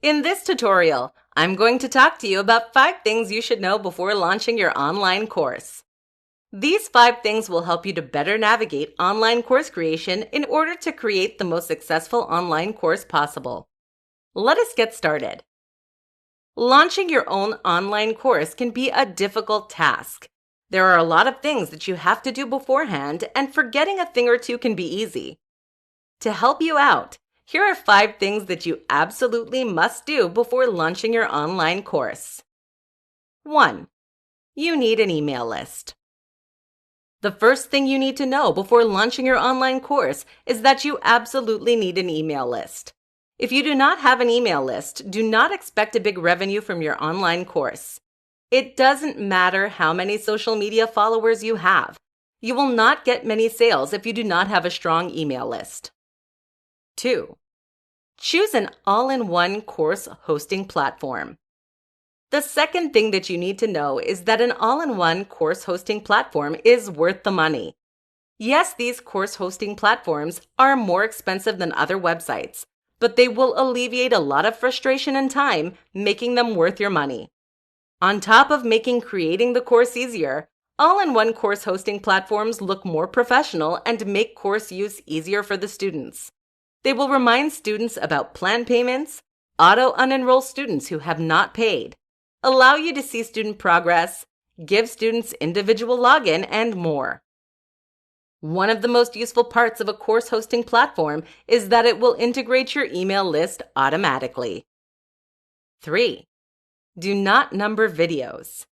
In this tutorial, I'm going to talk to you about 5 things you should know before launching your online course. These 5 things will help you to better navigate online course creation in order to create the most successful online course possible. Let us get started. Launching your own online course can be a difficult task. There are a lot of things that you have to do beforehand, and forgetting a thing or two can be easy. To help you out, here are 5 things that you absolutely must do before launching your online course. 1. You need an email list. The first thing you need to know before launching your online course is that you absolutely need an email list. If you do not have an email list, do not expect a big revenue from your online course. It doesn't matter how many social media followers you have. You will not get many sales if you do not have a strong email list. 2. Choose an all-in-one course hosting platform. The second thing that you need to know is that an all-in-one course hosting platform is worth the money. Yes, these course hosting platforms are more expensive than other websites, but they will alleviate a lot of frustration and time, making them worth your money. On top of making creating the course easier, all-in-one course hosting platforms look more professional and make course use easier for the students. They will remind students about plan payments, auto-unenroll students who have not paid, allow you to see student progress, give students individual login, and more. One of the most useful parts of a course hosting platform is that it will integrate your email list automatically. 3. Do not number videos.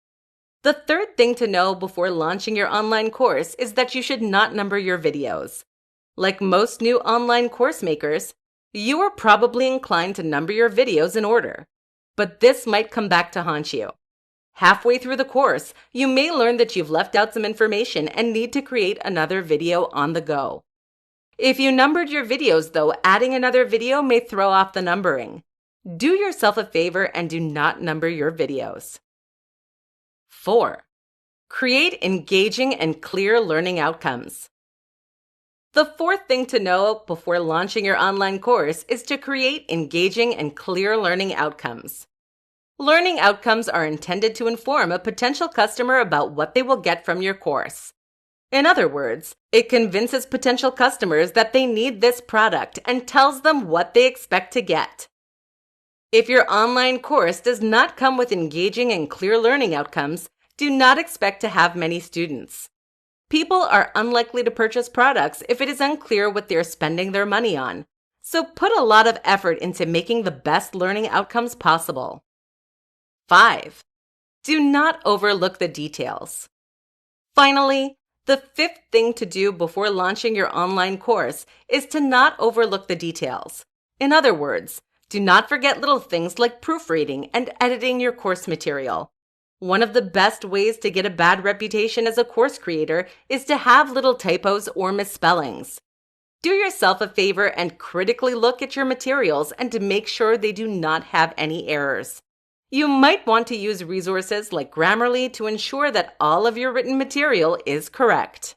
The third thing to know before launching your online course is that you should not number your videos. Like most new online course makers, you are probably inclined to number your videos in order, but this might come back to haunt you. Halfway through the course, you may learn that you've left out some information and need to create another video on the go. If you numbered your videos, though, adding another video may throw off the numbering. Do yourself a favor and do not number your videos. 4. Create engaging and clear learning outcomes. The fourth thing to know before launching your online course is to create engaging and clear learning outcomes. Learning outcomes are intended to inform a potential customer about what they will get from your course. In other words, it convinces potential customers that they need this product and tells them what they expect to get. If your online course does not come with engaging and clear learning outcomes, do not expect to have many students. People are unlikely to purchase products if it is unclear what they're spending their money on. So put a lot of effort into making the best learning outcomes possible. 5. Do not overlook the details. Finally, the fifth thing to do before launching your online course is to not overlook the details. In other words, do not forget little things like proofreading and editing your course material. One of the best ways to get a bad reputation as a course creator is to have little typos or misspellings. Do yourself a favor and critically look at your materials and to make sure they do not have any errors. You might want to use resources like Grammarly to ensure that all of your written material is correct.